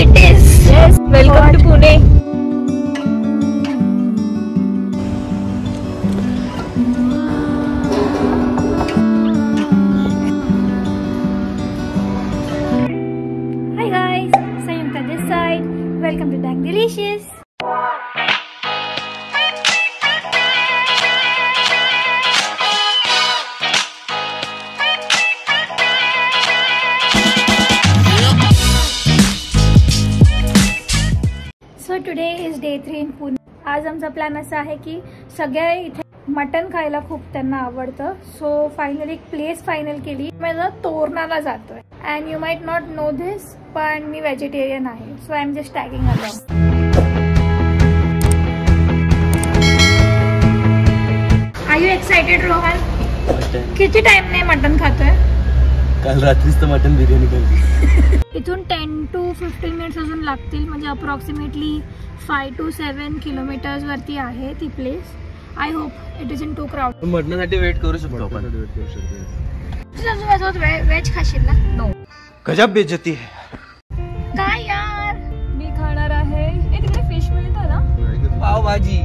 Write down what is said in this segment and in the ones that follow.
it is. Yes. Welcome to Pune. Hi guys, Sayumta this side. Welcome to Dang Delicious. So today is day 3 in Pune. आज आमचा plan असा आहे की सगळ्या इथे mutton खायला खूप त्यांना आवडतं. सो फायनली एक प्लेस फायनल केली. माझा तोरणाला जातोय. And you might not know this, पण मी व्हेजिटेरियन आहे. So I am just tagging along. Are you excited Rohan? किती टाइम ने मटन खातोय? काल रात्रीच तर मटन बिर्याणी खाल्ली. इथून 10 to 15 मिनिट्स अजून लागतील. म्हणजे अप्रॉक्सिमेटली 5 to 7 किलोमीटर्स वरती आहे ती place. I hope it is in too crowd. मटनासाठी वेट करू शकतो आपण. वेज खाशील ना? नो. गजब बेइज्जती है. काय यार, मी खाणार आहे. तिकडे फिश मिळतं ना? पाव भाजी.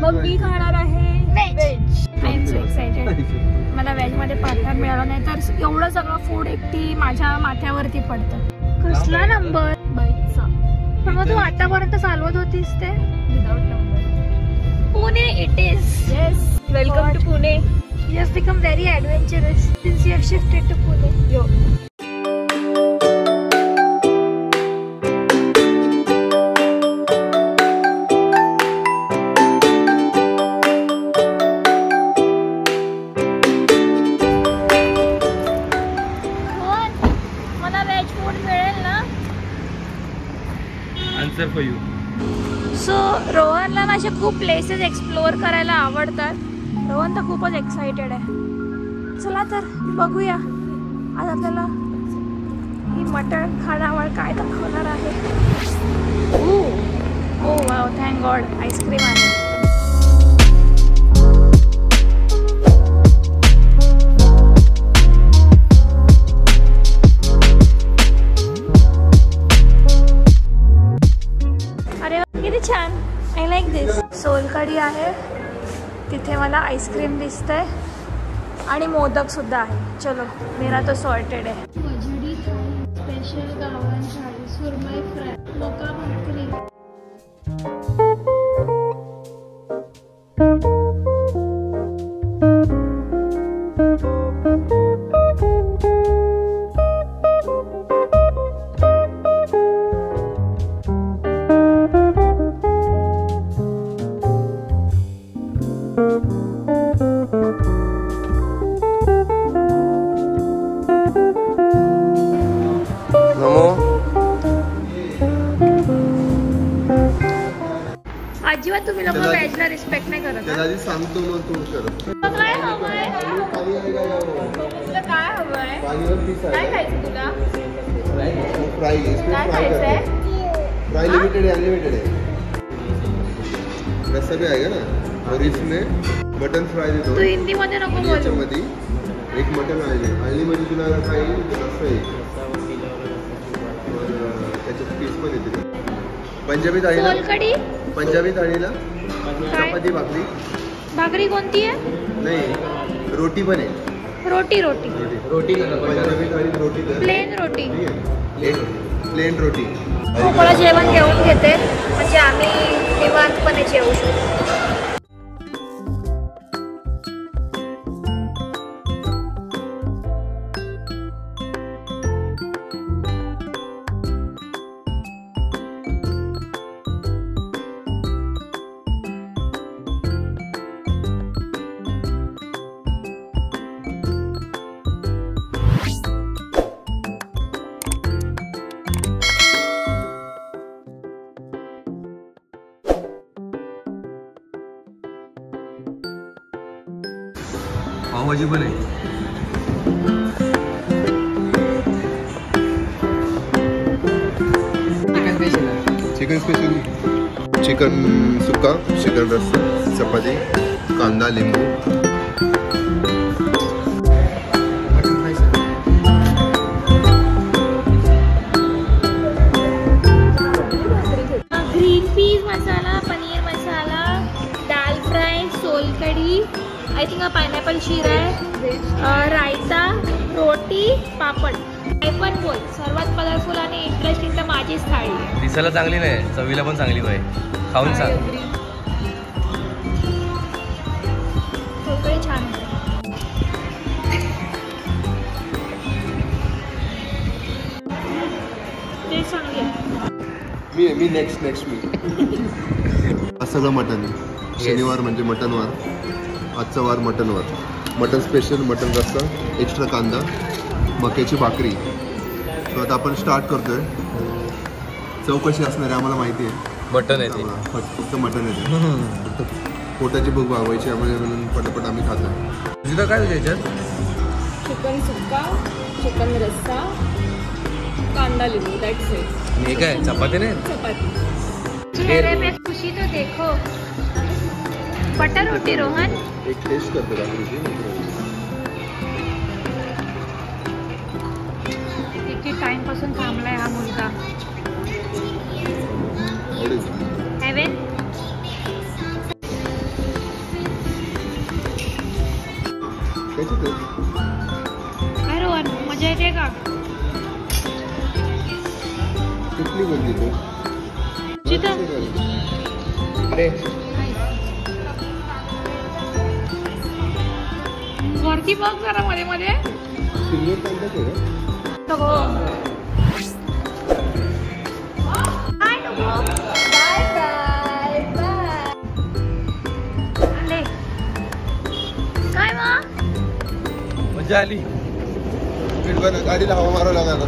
मग मी खाणार आहे वेज. I am so excited. मला वेज मध्ये पार्टनर मिळाला नाही तर एवढं सगळं फूड एकटी माझ्या माथ्यावरती पडतं. कसला नंबर बाईकचा. पण मग तू आतापर्यंत चालवत होतीस ते without number. Pune it is. Yes. Welcome to Pune. You have become very adventurous since you have shifted to Pune. Yo. For you. So रोहनला ना असे खूप प्लेसेस एक्सप्लोअर करायला आवडतात. रोहन तर खूपच एक्साइटेड आहे. चला तर बघूया आज आपल्याला ही मटण खाण्यावर काय दाखवणार आहे. ओ वाव, थँक गॉड आईस्क्रीम आहे. छान. आय लाईक दिस. सोलकढी आहे तिथे, मला आईस्क्रीम दिसतंय आणि मोदक सुद्धा आहे. चलो, मेरा तो सॉर्टेड आहे. खजडी थाळी, स्पेशल गावरान थाळी, सुरमई फ्राय, मोका भाकरी. अजिबात तुम्ही लोक व्हेजला रिस्पेक्ट नाही करत. सांगतो मग तू कर. काय हवंय? काय हवंय? काय खायचं तुला? फ्राय. काय खायचंय? फ्राय लिमिटेड है, अनलिमिटेड है. रस्सा भी आएगा ना. और इसमें मटन फ्राय दे दो. तू हिंदी मध्ये नको बोलू. एक मटन आएगा. आली मध्ये तुला काय रस्सा येईल. और त्याच्यात पीस पण येते. पंजाबी थाळी. सोलकढी. पंजाबी थाळीला चपाती भाकरी. भाकरी कोणती आहे? नाही, रोटी पण आहे. रोटी. पंजाबी थाळी रोटी. प्लेन रोटी. प्लेन रोटी. मला जेवण घेऊन घेते म्हणजे आम्ही निवांतपणे जेवू शकतो. पावभाजी पण आहे. Chicken special. चिकन सुक्का, चिकन रस्सा, चपाती, कांदा, लिंबू. आय थिंक पायनॅपल शिरा आहे, रायता, रोटी, पापड. काय पण बोल, सर्वात कलरफुल आणि इंटरेस्टिंग तर माझीच थाळी आहे. दिसायला चांगली नाही, चवीला पण चांगली होय. खाऊन सांग. सगळे छान आहे. ते सांगूया. मी नेक्स्ट मी सगळं मटन. शनिवार म्हणजे मटनवार, आजचा वार मटनवार. मटन स्पेशल, मटन रस्सा, एक्स्ट्रा कांदा, मक्याची भाकरी. तर आता आपण स्टार्ट करतोय. चव कशी असणार आहे आम्हाला माहिती आहे. मटन आहे ते, फक्त मटन आहे. पोटाची भूक भागवायची आम्हाला म्हणून पटापट आम्ही खातोय. तुझं काय होतं याच्यात? चिकन सुक्का, चिकन रस्सा, कांदा लिंबू, दॅट्स इट. हे काय चपाती नाही? चपाती. चेहरे पे खुशी तो देखो. बटर रोटी रोहन. एक टेस्ट करतो रात्रीची. किती टाइम पासून थांबलाय हा मुलगा. हेवन. काय रोहन, मजा येते का? कुठली बोलली तू? अरे वरती बघ जरा मध्ये मध्ये. काय मग मजा आली. गाडीला हवा मारावं लागला.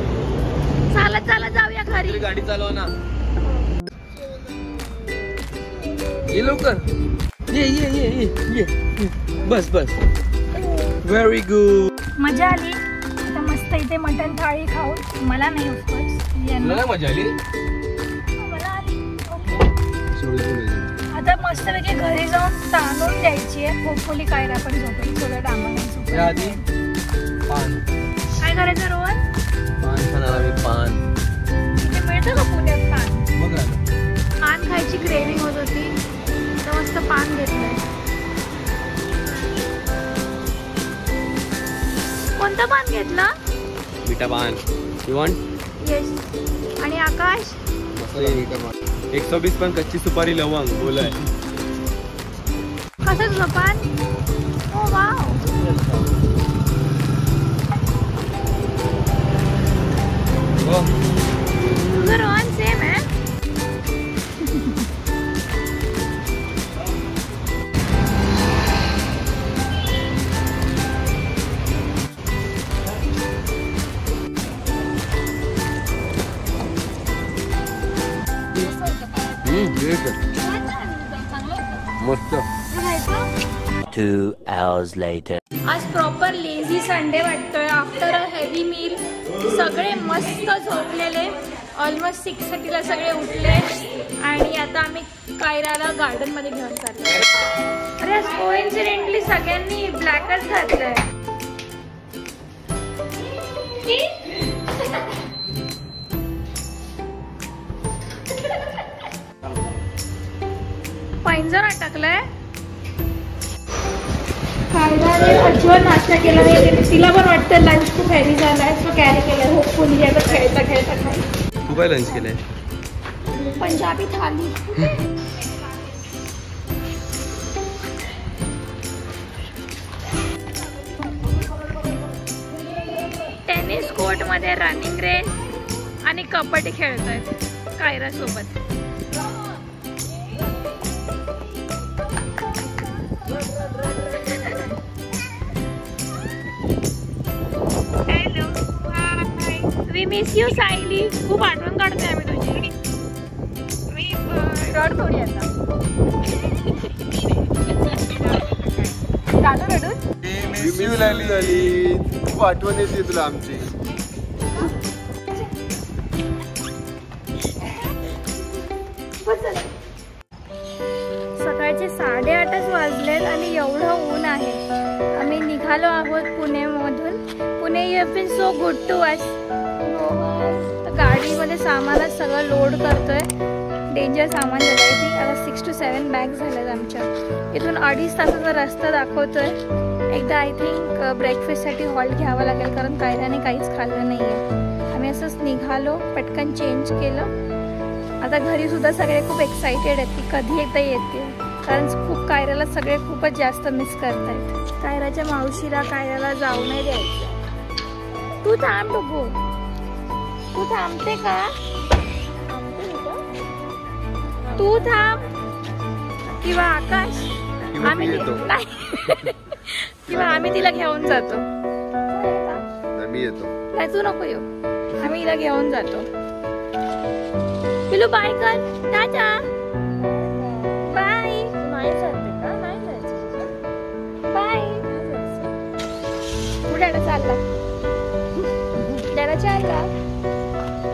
चालत चालत जाऊया घरी. गाडी चालव ना. ये लवकर. ये. बस. Very good. मजा आली. आता मस्त इथे मटन थाळी खाऊन. मला नाही ऑफकोर्स. मजा आली. मला आली. आता मस्तपैकी घरी जाऊन तांदूळ द्यायची आहे. होपफुली कायरा पण झोपेल. थोडं डामाने आधी पान. काय करायचं रोहन? पान खाणार आम्ही. पान इथे मिळतं का पुण्यात पान? बघ ना. पान खायची क्रेविंग होत होती तर मस्त पान घेतलंय. कोणतं पान घेतलं? मीठा पान. You want? येस. आणि आकाश? 120 पण कच्ची सुपारी लवंग बोलाय. कसं तुझं पान? ओ वाव. तुझं रोहन सेम आहे. मस्त. 2 hours later. आज प्रॉपर लेझी संडे वाटतोय. आफ्टर अ हेवी मील सगळे मस्त झोपलेले. ऑलमोस्ट 6:30 सगळे उठले आणि आता आम्ही कायराला गार्डन मध्ये घेऊन चाललो. अरे कोइन्सिडेंटली सगळ्यांनी ब्लॅकच घातलंय. पैंजण अटकलंय. कायराने अजिबात नाश्ता केला नाही. तिला पण वाटतं लंच खूप हेवी झालाय. सो कॅरी केलं. होपफुली आता खेळता खाईल. तू काय लंच केलंय? पंजाबी थाली. टेनिस कोर्ट मध्ये रनिंग रेस आणि कबड्डी खेळतायत कायरा सोबत. Hello, we miss you Sayali. खूप आठवण काढतोय आम्ही तुझी. मी रड थोडी आता. चालू रडून. खूप आठवण येते तुला आमची. सकाळचे 8:30 वाजलेत आणि एवढं ऊन आहे. आम्ही निघालो आहोत पुण्यामधून. Pune you have been so good to us. गाडीमध्ये सामानच सगळं लोड करतोय. डेंजर सामान झालं. आय थिंक आता 6 to 7 बॅग्स झाल्यात आमच्या. इथून 2.5 तासाचा रस्ता दाखवतोय. एकदा आय थिंक ब्रेकफास्टसाठी हॉल्ट घ्यावा लागेल कारण कायराने काहीच खाल्लं नाही आहे. आम्ही असंच निघालो, पटकन चेंज केलं. आता घरी सुद्धा सगळे खूप एक्सायटेड आहेत की कधी एकदा येते, कारण खूप कायराला सगळे खूपच जास्त मिस करतायत. कायराच्या मावशीला कायराला जाऊ नाही द्यायचं. तू थांब बघू, तू थांबते का? तू थांब किंवा आकाश आम्ही नाही किंवा आम्ही तिला घेऊन जातो. मी येतो. नाही तू नको येऊ, आम्ही तिला घेऊन जातो. पिलू बाय कर, टाटा बाय. नाही जाते का? नाही जायचं बाय. तू डॅडा चालला, डॅडा चालला,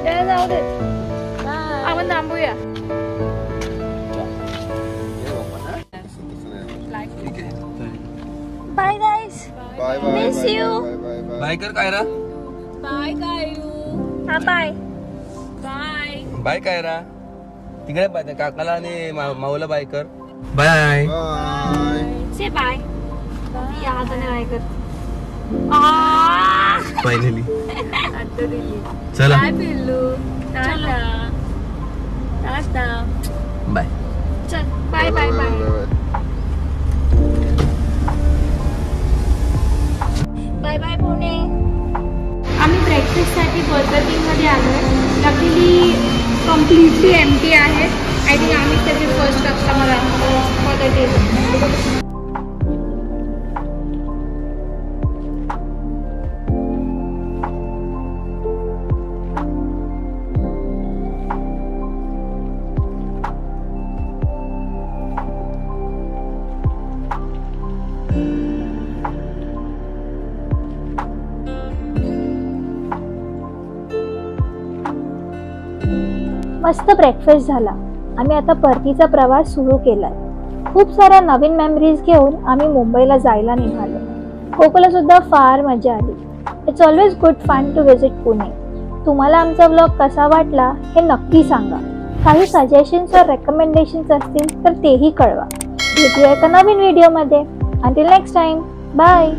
डॅडा जाऊ देत. आपण थांबूया. Bye guys, bye bye. Miss you. Bye कर कायरा. बाय कायू. हा बाय बाय. बाय कायरा. तिकडे बाय काकाला आणि माऊला बाय कर. Bye bye. Say bye. या हाताने बाय कर. फायनली आता दिली. चला बाय पिल्लू. टाटा टाटा. बाय. चल bye bye bye bye bye Pune. आम्ही ब्रेकफास्टसाठी बर्गर किंगमध्ये आलो आहे. लकीली कम्प्लिटली एम्प्टी आहे. आय थिंक आम्ही त्याचे फर्स्ट कस्टमर आहोत फॉर द डे. मस्त ब्रेकफास्ट झाला. आम्ही आता परतीचा प्रवास सुरू केलाय. खूप साऱ्या नवीन मेमरीज घेऊन आम्ही मुंबईला जायला निघालो. कोकणला सुद्धा फार मजा आली. It's always good fun to visit Pune. तुम्हाला आमचा व्लॉग कसा वाटला हे नक्की सांगा. काही सजेशन्स और रेकमेंडेशन्स असतील तर तेही कळवा. भेटूया एका नवीन व्हिडिओमध्ये. Until next time, bye.